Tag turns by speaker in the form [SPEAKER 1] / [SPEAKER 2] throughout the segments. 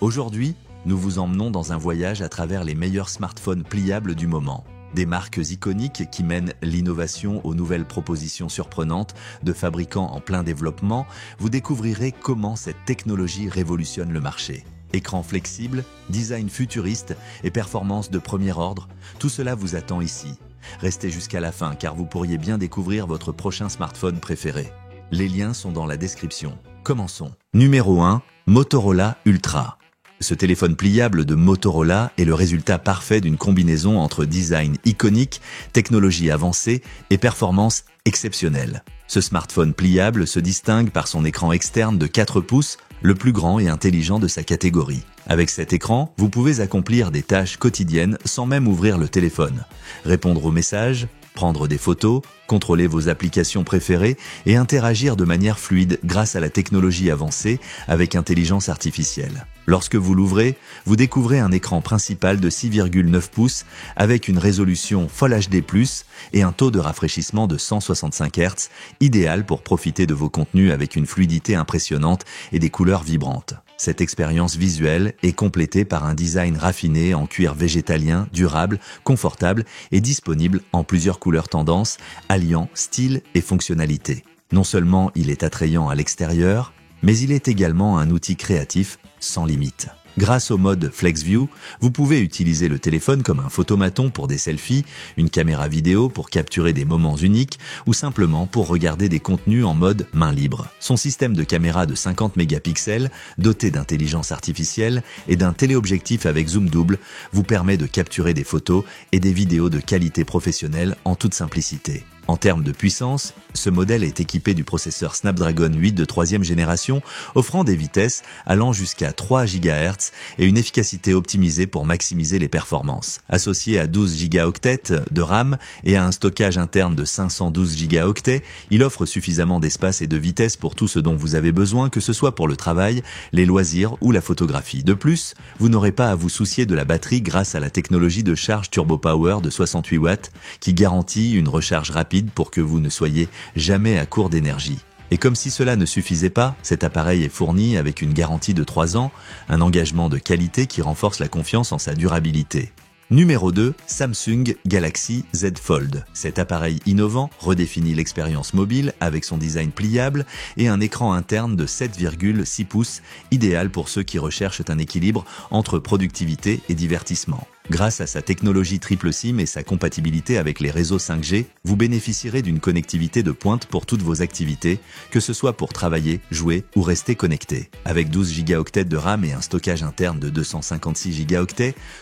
[SPEAKER 1] Aujourd'hui, nous vous emmenons dans un voyage à travers les meilleurs smartphones pliables du moment. Des marques iconiques qui mènent l'innovation aux nouvelles propositions surprenantes de fabricants en plein développement, vous découvrirez comment cette technologie révolutionne le marché. Écran flexible, design futuriste et performance de premier ordre, tout cela vous attend ici. Restez jusqu'à la fin car vous pourriez bien découvrir votre prochain smartphone préféré. Les liens sont dans la description. Commençons. Numéro 1, Motorola Ultra. Ce téléphone pliable de Motorola est le résultat parfait d'une combinaison entre design iconique, technologie avancée et performance exceptionnelle. Ce smartphone pliable se distingue par son écran externe de 4 pouces, le plus grand et intelligent de sa catégorie. Avec cet écran, vous pouvez accomplir des tâches quotidiennes sans même ouvrir le téléphone. Répondre aux messages, prendre des photos, contrôler vos applications préférées et interagir de manière fluide grâce à la technologie avancée avec intelligence artificielle. Lorsque vous l'ouvrez, vous découvrez un écran principal de 6,9 pouces avec une résolution Full HD+, et un taux de rafraîchissement de 165 Hz, idéal pour profiter de vos contenus avec une fluidité impressionnante et des couleurs vibrantes. Cette expérience visuelle est complétée par un design raffiné en cuir végétalien, durable, confortable et disponible en plusieurs couleurs tendances, alliant style et fonctionnalité. Non seulement il est attrayant à l'extérieur, mais il est également un outil créatif sans limite. Grâce au mode Flex View, vous pouvez utiliser le téléphone comme un photomaton pour des selfies, une caméra vidéo pour capturer des moments uniques ou simplement pour regarder des contenus en mode main libre. Son système de caméra de 50 mégapixels, doté d'intelligence artificielle et d'un téléobjectif avec zoom double, vous permet de capturer des photos et des vidéos de qualité professionnelle en toute simplicité. En termes de puissance, ce modèle est équipé du processeur Snapdragon 8 de 3e génération, offrant des vitesses allant jusqu'à 3 GHz et une efficacité optimisée pour maximiser les performances. Associé à 12 Go de RAM et à un stockage interne de 512 Go, il offre suffisamment d'espace et de vitesse pour tout ce dont vous avez besoin, que ce soit pour le travail, les loisirs ou la photographie. De plus, vous n'aurez pas à vous soucier de la batterie grâce à la technologie de charge Turbo Power de 68 watts qui garantit une recharge rapide pour que vous ne soyez jamais à court d'énergie. Et comme si cela ne suffisait pas, cet appareil est fourni avec une garantie de 3 ans, un engagement de qualité qui renforce la confiance en sa durabilité. Numéro 2, Samsung Galaxy Z Fold. Cet appareil innovant redéfinit l'expérience mobile avec son design pliable et un écran interne de 7,6 pouces, idéal pour ceux qui recherchent un équilibre entre productivité et divertissement. Grâce à sa technologie triple SIM et sa compatibilité avec les réseaux 5G, vous bénéficierez d'une connectivité de pointe pour toutes vos activités, que ce soit pour travailler, jouer ou rester connecté. Avec 12 Go de RAM et un stockage interne de 256 Go,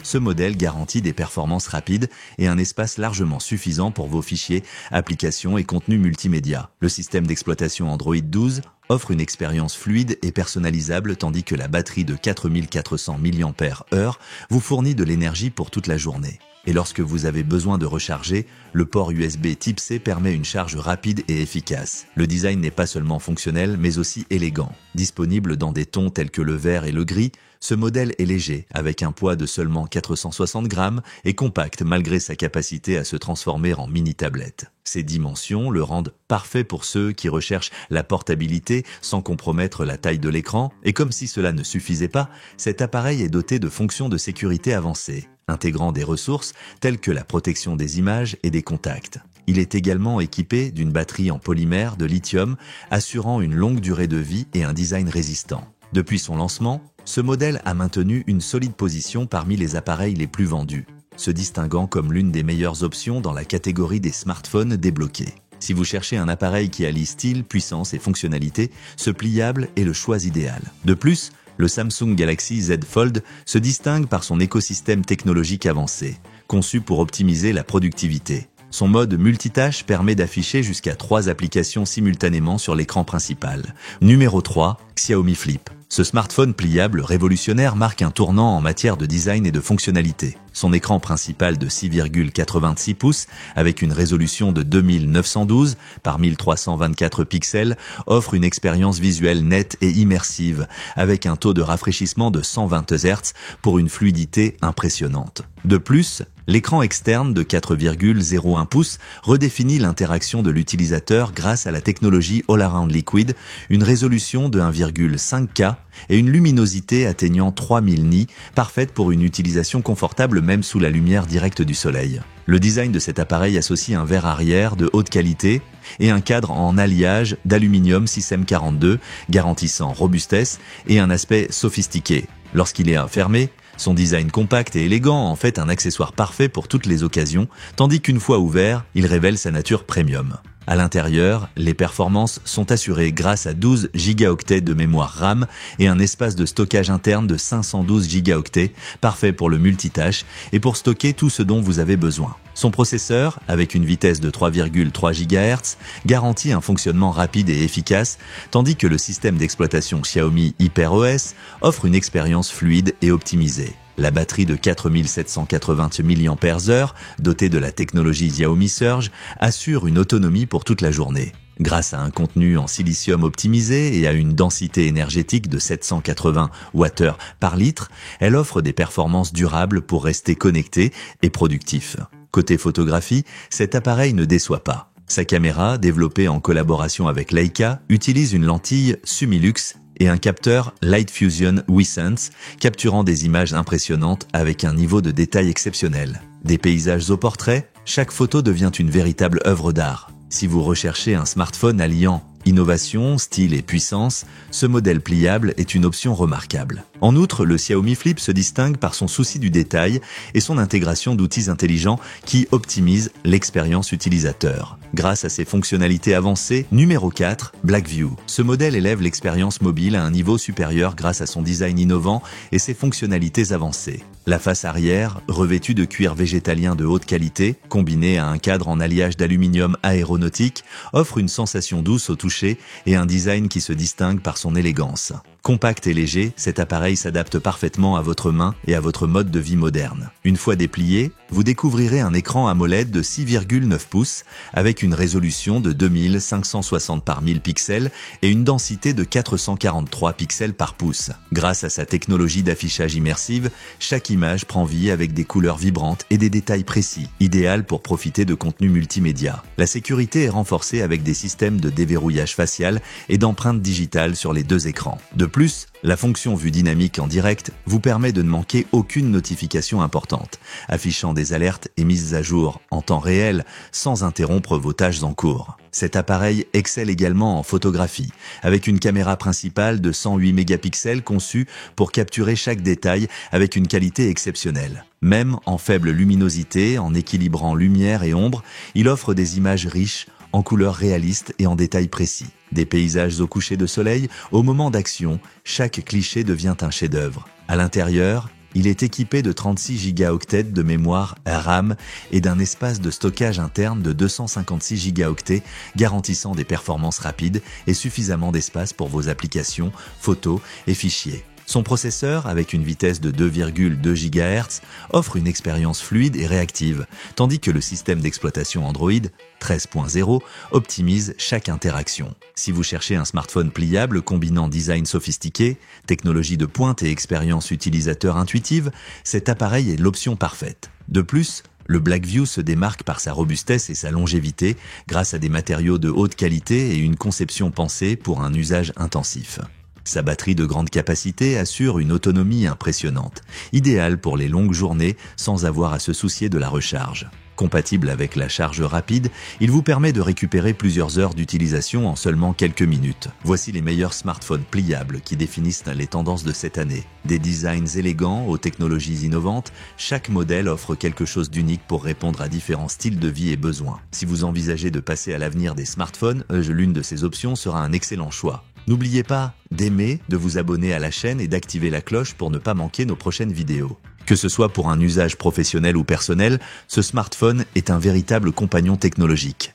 [SPEAKER 1] ce modèle garantit des performances rapides et un espace largement suffisant pour vos fichiers, applications et contenus multimédia. Le système d'exploitation Android 12 offre une expérience fluide et personnalisable tandis que la batterie de 4400 mAh vous fournit de l'énergie pour toute la journée. Et lorsque vous avez besoin de recharger, le port USB Type C permet une charge rapide et efficace. Le design n'est pas seulement fonctionnel, mais aussi élégant. Disponible dans des tons tels que le vert et le gris, ce modèle est léger, avec un poids de seulement 460 grammes et compact malgré sa capacité à se transformer en mini-tablette. Ces dimensions le rendent parfait pour ceux qui recherchent la portabilité sans compromettre la taille de l'écran. Et comme si cela ne suffisait pas, cet appareil est doté de fonctions de sécurité avancées, intégrant des ressources telles que la protection des images et des contacts. Il est également équipé d'une batterie en polymère de lithium, assurant une longue durée de vie et un design résistant. Depuis son lancement, ce modèle a maintenu une solide position parmi les appareils les plus vendus, se distinguant comme l'une des meilleures options dans la catégorie des smartphones débloqués. Si vous cherchez un appareil qui allie style, puissance et fonctionnalité, ce pliable est le choix idéal. De plus, le Samsung Galaxy Z Fold se distingue par son écosystème technologique avancé, conçu pour optimiser la productivité. Son mode multitâche permet d'afficher jusqu'à 3 applications simultanément sur l'écran principal. Numéro 3, Xiaomi Flip. Ce smartphone pliable révolutionnaire marque un tournant en matière de design et de fonctionnalité. Son écran principal de 6,86 pouces, avec une résolution de 2912 par 1324 pixels, offre une expérience visuelle nette et immersive, avec un taux de rafraîchissement de 120 Hz pour une fluidité impressionnante. De plus, L'écran externe de 4,01 pouces redéfinit l'interaction de l'utilisateur grâce à la technologie All-Around Liquid, une résolution de 1,5K et une luminosité atteignant 3000 nits, parfaite pour une utilisation confortable même sous la lumière directe du soleil. Le design de cet appareil associe un verre arrière de haute qualité et un cadre en alliage d'aluminium 6M42 garantissant robustesse et un aspect sophistiqué. Lorsqu'il est fermé, son design compact et élégant en fait un accessoire parfait pour toutes les occasions, tandis qu'une fois ouvert, il révèle sa nature premium. À l'intérieur, les performances sont assurées grâce à 12 gigaoctets de mémoire RAM et un espace de stockage interne de 512 gigaoctets, parfait pour le multitâche et pour stocker tout ce dont vous avez besoin. Son processeur, avec une vitesse de 3,3 GHz, garantit un fonctionnement rapide et efficace, tandis que le système d'exploitation Xiaomi HyperOS offre une expérience fluide et optimisée. La batterie de 4780 mAh, dotée de la technologie Xiaomi Surge, assure une autonomie pour toute la journée. Grâce à un contenu en silicium optimisé et à une densité énergétique de 780 Wh par litre, elle offre des performances durables pour rester connecté et productif. Côté photographie, cet appareil ne déçoit pas. Sa caméra, développée en collaboration avec Leica, utilise une lentille Sumilux et un capteur Light Fusion WeSense, capturant des images impressionnantes avec un niveau de détail exceptionnel. Des paysages au portrait, chaque photo devient une véritable œuvre d'art. Si vous recherchez un smartphone alliant innovation, style et puissance, ce modèle pliable est une option remarquable. En outre, le Xiaomi Flip se distingue par son souci du détail et son intégration d'outils intelligents qui optimisent l'expérience utilisateur. Grâce à ses fonctionnalités avancées, numéro 4, Blackview. Ce modèle élève l'expérience mobile à un niveau supérieur grâce à son design innovant et ses fonctionnalités avancées. La face arrière, revêtue de cuir végétalien de haute qualité, combinée à un cadre en alliage d'aluminium aéronautique, offre une sensation douce au toucher et un design qui se distingue par son élégance. Compact et léger, cet appareil s'adapte parfaitement à votre main et à votre mode de vie moderne. Une fois déplié, vous découvrirez un écran AMOLED de 6,9 pouces avec une résolution de 2560 par 1000 pixels et une densité de 443 pixels par pouce. Grâce à sa technologie d'affichage immersive, chaque image prend vie avec des couleurs vibrantes et des détails précis, idéal pour profiter de contenus multimédia. La sécurité est renforcée avec des systèmes de déverrouillage facial et d'empreintes digitales sur les deux écrans. De plus, la fonction vue dynamique en direct vous permet de ne manquer aucune notification importante, affichant des alertes et mises à jour en temps réel sans interrompre vos tâches en cours. Cet appareil excelle également en photographie, avec une caméra principale de 108 mégapixels conçue pour capturer chaque détail avec une qualité exceptionnelle. Même en faible luminosité, en équilibrant lumière et ombre, il offre des images riches, en couleurs réalistes et en détails précis. Des paysages au coucher de soleil, au moment d'action, chaque cliché devient un chef-d'œuvre. À l'intérieur, il est équipé de 36 gigaoctets de mémoire RAM et d'un espace de stockage interne de 256 gigaoctets, garantissant des performances rapides et suffisamment d'espace pour vos applications, photos et fichiers. Son processeur, avec une vitesse de 2,2 GHz, offre une expérience fluide et réactive, tandis que le système d'exploitation Android 13.0 optimise chaque interaction. Si vous cherchez un smartphone pliable combinant design sophistiqué, technologie de pointe et expérience utilisateur intuitive, cet appareil est l'option parfaite. De plus, le Blackview se démarque par sa robustesse et sa longévité grâce à des matériaux de haute qualité et une conception pensée pour un usage intensif. Sa batterie de grande capacité assure une autonomie impressionnante, idéale pour les longues journées sans avoir à se soucier de la recharge. Compatible avec la charge rapide, il vous permet de récupérer plusieurs heures d'utilisation en seulement quelques minutes. Voici les meilleurs smartphones pliables qui définissent les tendances de cette année. Des designs élégants aux technologies innovantes, chaque modèle offre quelque chose d'unique pour répondre à différents styles de vie et besoins. Si vous envisagez de passer à l'avenir des smartphones, l'une de ces options sera un excellent choix. N'oubliez pas d'aimer, de vous abonner à la chaîne et d'activer la cloche pour ne pas manquer nos prochaines vidéos. Que ce soit pour un usage professionnel ou personnel, ce smartphone est un véritable compagnon technologique.